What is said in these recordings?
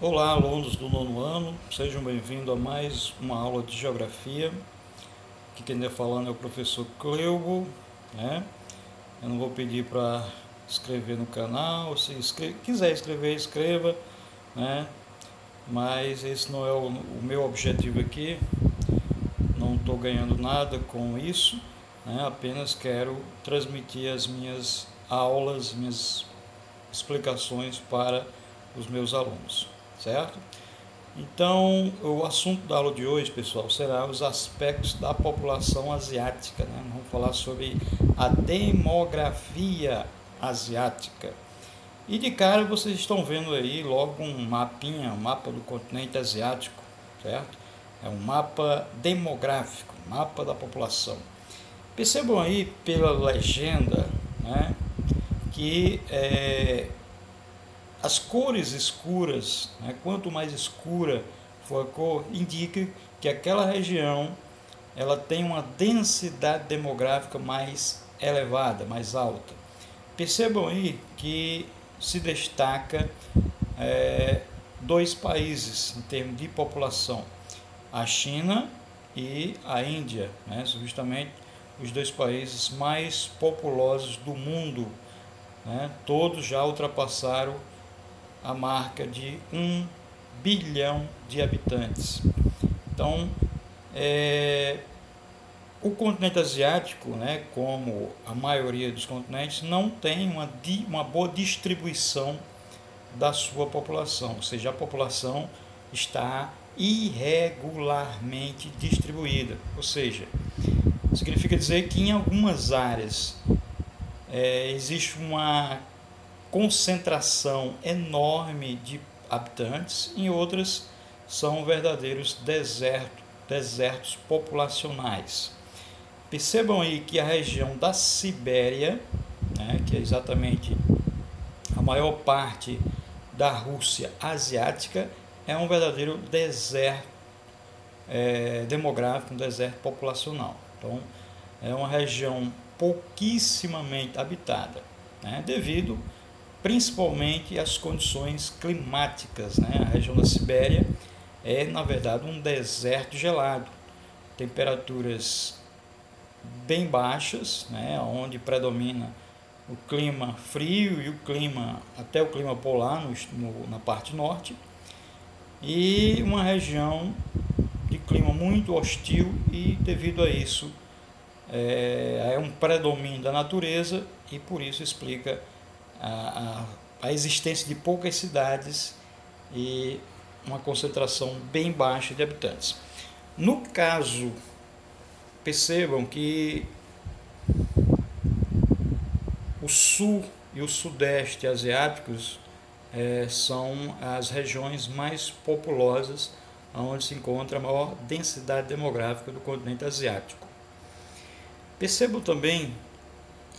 Olá, alunos do nono ano, sejam bem-vindos a mais uma aula de Geografia. Aqui quem está falando é o professor Cleubo, né? Eu não vou pedir para escrever no canal, se quiser escrever, escreva, né? Mas esse não é o meu objetivo aqui, não estou ganhando nada com isso, né? Apenas quero transmitir as minhas aulas, minhas explicações para os meus alunos, certo? Então, o assunto da aula de hoje, pessoal, será os aspectos da população asiática, né? Vamos falar sobre a demografia asiática. E de cara vocês estão vendo aí logo um mapinha, um mapa do continente asiático, certo? É um mapa demográfico, mapa da população. Percebam aí pela legenda, né, que as cores escuras, né, quanto mais escura for a cor, indica que aquela região ela tem uma densidade demográfica mais elevada, mais alta. Percebam aí que se destaca dois países em termos de população, a China e a Índia, né, justamente os dois países mais populosos do mundo, né, todos já ultrapassaram a marca de 1 bilhão de habitantes. Então, o continente asiático, né, como a maioria dos continentes, não tem uma boa distribuição da sua população, ou seja, a população está irregularmente distribuída, ou seja, significa dizer que em algumas áreas existe uma concentração enorme de habitantes, em outras são verdadeiros desertos populacionais. Percebam aí que a região da Sibéria, né, que é exatamente a maior parte da Rússia asiática, é um verdadeiro deserto demográfico, um deserto populacional. Então, é uma região pouquíssimamente habitada, né, devido principalmente às condições climáticas, né? A região da Sibéria é, na verdade, um deserto gelado, temperaturas bem baixas, né, onde predomina o clima frio e até o clima polar na parte norte, e uma região de clima muito hostil, e devido a isso é um predomínio da natureza, e por isso explica a existência de poucas cidades e uma concentração bem baixa de habitantes. No caso, percebam que o sul e o sudeste asiáticos são as regiões mais populosas, onde se encontra a maior densidade demográfica do continente asiático. Percebam também,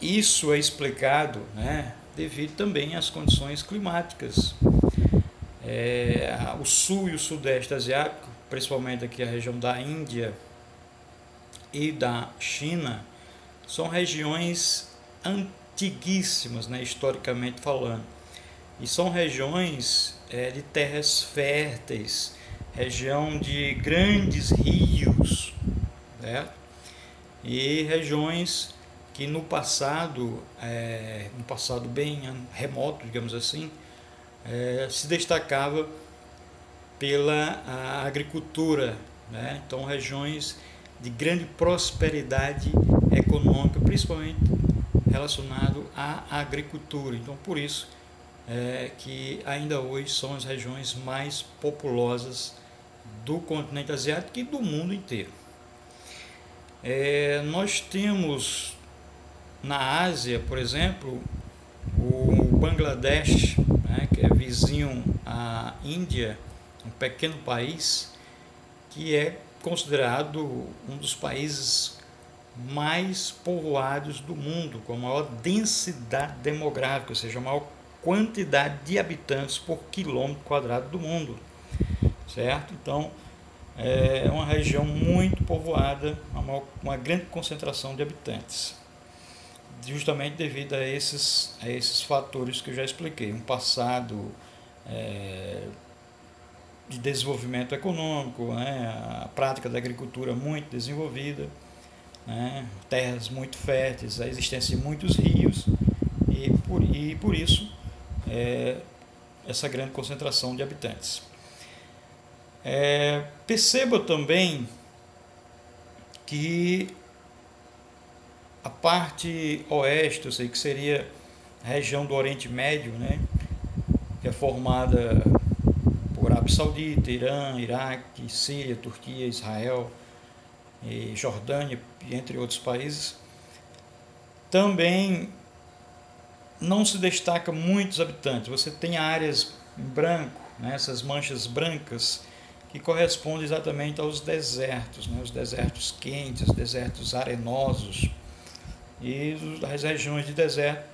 isso é explicado, né, devido também às condições climáticas. O sul e o sudeste asiático, principalmente aqui a região da Índia e da China, são regiões antiguíssimas, né, historicamente falando, e são regiões de terras férteis, região de grandes rios, certo? E regiões que no passado bem remoto, digamos assim, se destacava pela agricultura, né? Então, regiões de grande prosperidade econômica, principalmente relacionado à agricultura. Então, por isso que ainda hoje são as regiões mais populosas do continente asiático e do mundo inteiro. Nós temos na Ásia, por exemplo, o Bangladesh, né, que é vizinho à Índia, um pequeno país que é considerado um dos países mais povoados do mundo, com a maior densidade demográfica, ou seja, a maior quantidade de habitantes por quilômetro quadrado do mundo, certo? Então, é uma região muito povoada, uma grande concentração de habitantes, justamente devido a esses fatores que eu já expliquei, um passado de desenvolvimento econômico, né? A prática da agricultura muito desenvolvida, né? Terras muito férteis, a existência de muitos rios e por isso essa grande concentração de habitantes. Perceba também que a parte oeste, eu sei que seria a região do Oriente Médio, né, que é formada por Arábia Saudita, Irã, Iraque, Síria, Turquia, Israel, e Jordânia, entre outros países, também não se destaca muitos habitantes. Você tem áreas em branco, né, essas manchas brancas, que correspondem exatamente aos desertos, né, os desertos quentes, os desertos arenosos. E as regiões de deserto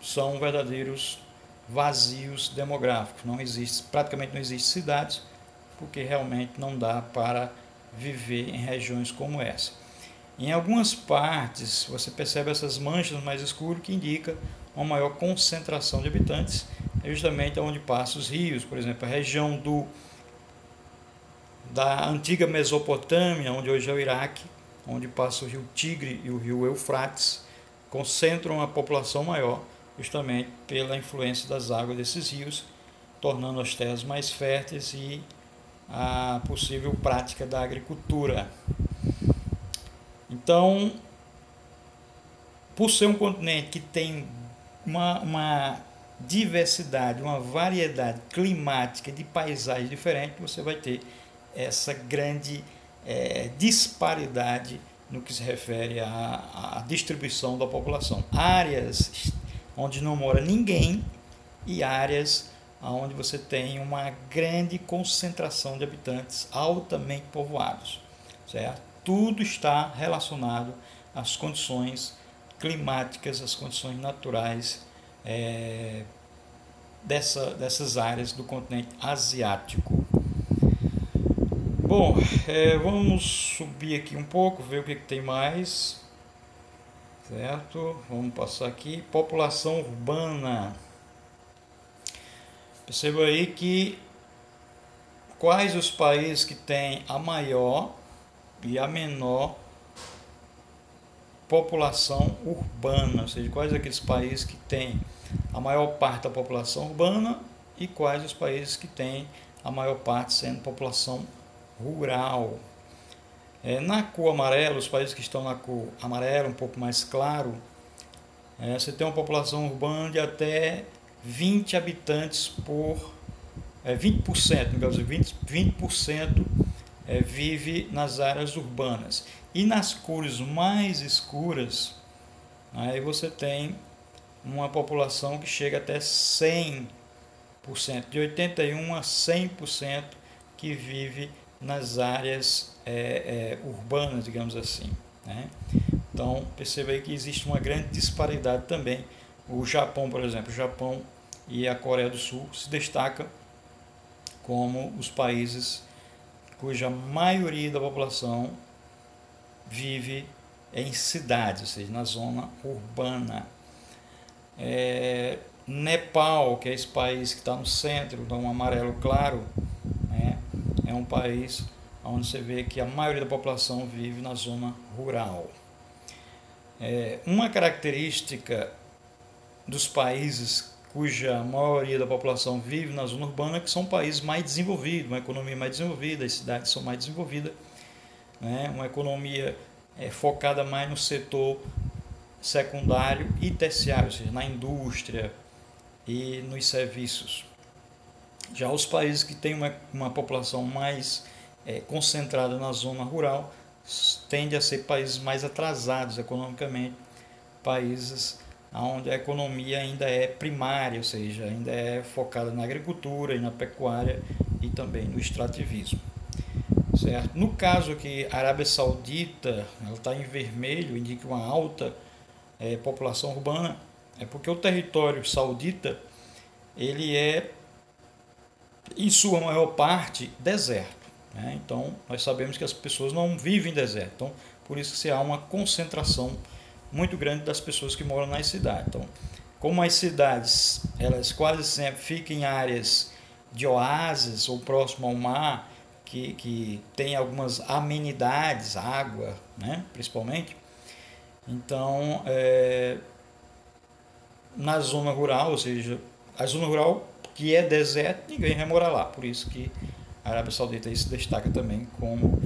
são verdadeiros vazios demográficos. Praticamente não existe cidades, porque realmente não dá para viver em regiões como essa. Em algumas partes você percebe essas manchas mais escuras, que indica uma maior concentração de habitantes, justamente onde passam os rios. Por exemplo, a região da antiga Mesopotâmia, onde hoje é o Iraque, onde passa o rio Tigre e o rio Eufrates, concentram a população maior, justamente pela influência das águas desses rios, tornando as terras mais férteis e a possível prática da agricultura. Então, por ser um continente que tem uma diversidade, uma variedade climática de paisagens diferentes, você vai ter essa grande disparidade no que se refere à distribuição da população. Áreas onde não mora ninguém e áreas onde você tem uma grande concentração de habitantes altamente povoados, certo? Tudo está relacionado às condições climáticas, às condições naturais dessas áreas do continente asiático. Bom, vamos subir aqui um pouco, ver o que tem mais, certo? Vamos passar aqui, população urbana. Perceba aí que quais os países que têm a maior e a menor população urbana, ou seja, quais aqueles países que têm a maior parte da população urbana e quais os países que têm a maior parte sendo população rural. Na cor amarela, os países que estão na cor amarela, um pouco mais claro, você tem uma população urbana de até 20 habitantes por 20%, no caso 20% vive nas áreas urbanas. E nas cores mais escuras, aí você tem uma população que chega até 100%, de 81% a 100% que vive nas áreas urbanas, digamos assim, né? Então perceba aí que existe uma grande disparidade também. O Japão, por exemplo, o Japão e a Coreia do Sul se destacam como os países cuja maioria da população vive em cidades, ou seja, na zona urbana. Nepal, que é esse país que está no centro, de um amarelo claro, né, é um país onde você vê que a maioria da população vive na zona rural. Uma característica dos países cuja maioria da população vive na zona urbana, que são países mais desenvolvidos, uma economia mais desenvolvida, as cidades são mais desenvolvidas, né? Uma economia focada mais no setor secundário e terciário, ou seja, na indústria e nos serviços. Já os países que têm uma população mais concentrada na zona rural tendem a ser países mais atrasados economicamente, países onde a economia ainda é primária, ou seja, ainda é focada na agricultura e na pecuária e também no extrativismo. Certo? No caso aqui, a Arábia Saudita, ela está em vermelho, indica uma alta população urbana, porque o território saudita ele é, em sua maior parte, deserto, né? Então, nós sabemos que as pessoas não vivem em deserto, então, por isso que há uma concentração muito grande das pessoas que moram nas cidades. Então, como as cidades, elas quase sempre ficam em áreas de oásis ou próximo ao mar, que tem algumas amenidades, água, né, principalmente. Então, na zona rural, ou seja, a zona rural que é deserto, ninguém vai morar lá. Por isso que a Arábia Saudita aí se destaca também como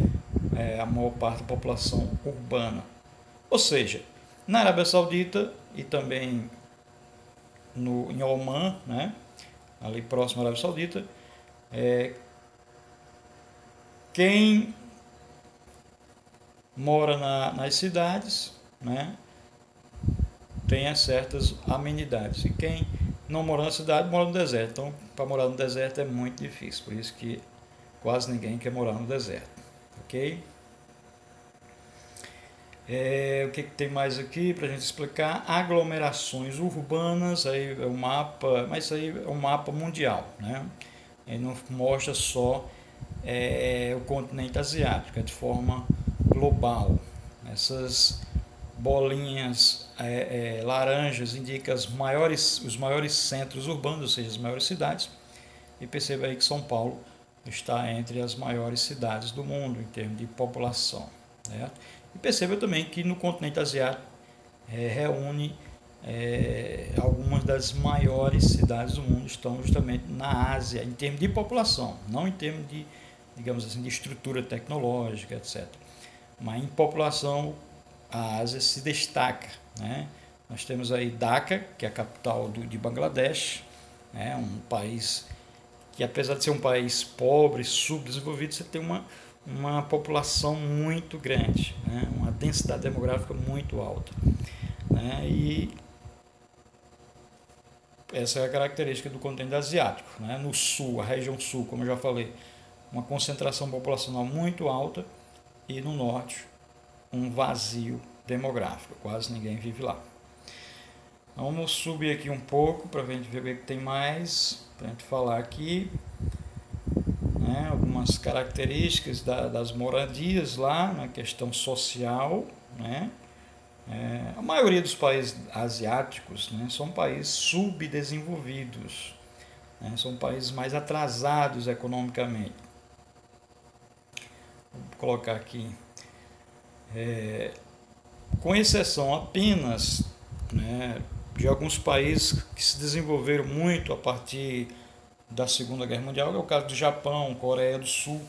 a maior parte da população urbana. Ou seja, na Arábia Saudita e também em Oman, né, ali próximo à Arábia Saudita, quem mora nas cidades, né, tem certas amenidades, e quem não mora na cidade mora no deserto. Então, para morar no deserto é muito difícil, por isso que quase ninguém quer morar no deserto, ok? O que tem mais aqui para a gente explicar? Aglomerações urbanas, aí é o mapa, mas isso aí é um mapa mundial, né? Ele não mostra só o continente asiático, é de forma global. Essas bolinhas laranjas indicam os maiores centros urbanos, ou seja, as maiores cidades, e perceba aí que São Paulo está entre as maiores cidades do mundo em termos de população, né? E perceba também que no continente asiático reúne algumas das maiores cidades do mundo, estão justamente na Ásia, em termos de população, não em termos de, digamos assim, de estrutura tecnológica, etc. Mas em população, a Ásia se destaca, né? Nós temos aí Dhaka, que é a capital de Bangladesh, né? Um país que, apesar de ser um país pobre, subdesenvolvido, você tem uma população muito grande, né? Uma densidade demográfica muito alta, né? E essa é a característica do continente asiático, né? No sul, a região sul, como eu já falei, uma concentração populacional muito alta, e no norte um vazio demográfico, quase ninguém vive lá. Vamos subir aqui um pouco para a gente ver o que tem mais para a gente falar aqui, né? Algumas características das moradias lá, na questão social, né? A maioria dos países asiáticos, né, são países subdesenvolvidos, né? São países mais atrasados economicamente. Vou colocar aqui, com exceção apenas, né, de alguns países que se desenvolveram muito a partir da Segunda Guerra Mundial, que é o caso do Japão, Coreia do Sul,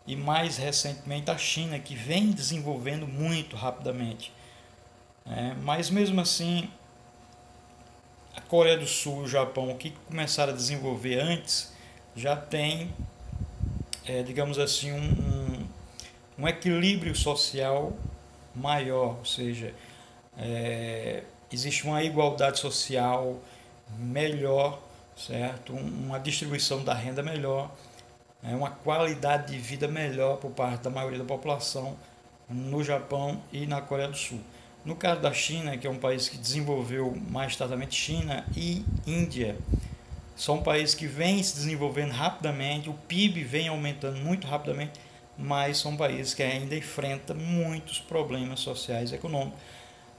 e mais recentemente a China, que vem desenvolvendo muito rapidamente. Mas mesmo assim, a Coreia do Sul e o Japão, que começaram a desenvolver antes, já tem, digamos assim, um equilíbrio social maior, ou seja, existe uma igualdade social melhor, certo? Uma distribuição da renda melhor, uma qualidade de vida melhor por parte da maioria da população no Japão e na Coreia do Sul. No caso da China, que é um país que desenvolveu mais tardiamente, China e Índia, são países que vêm se desenvolvendo rapidamente, o PIB vem aumentando muito rapidamente, mas são países que ainda enfrentam muitos problemas sociais e econômicos,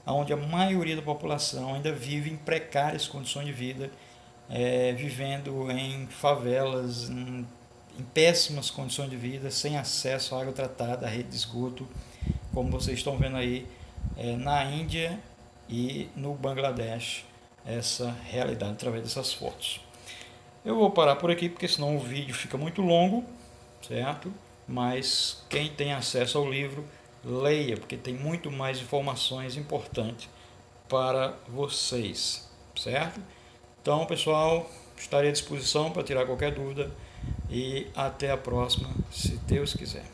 onde a maioria da população ainda vive em precárias condições de vida, vivendo em favelas, em péssimas condições de vida, sem acesso à água tratada, à rede de esgoto, como vocês estão vendo aí na Índia e no Bangladesh, essa realidade através dessas fotos. Eu vou parar por aqui, porque senão o vídeo fica muito longo, certo? Mas quem tem acesso ao livro, leia, porque tem muito mais informações importantes para vocês, certo? Então, pessoal, estarei à disposição para tirar qualquer dúvida, e até a próxima, se Deus quiser.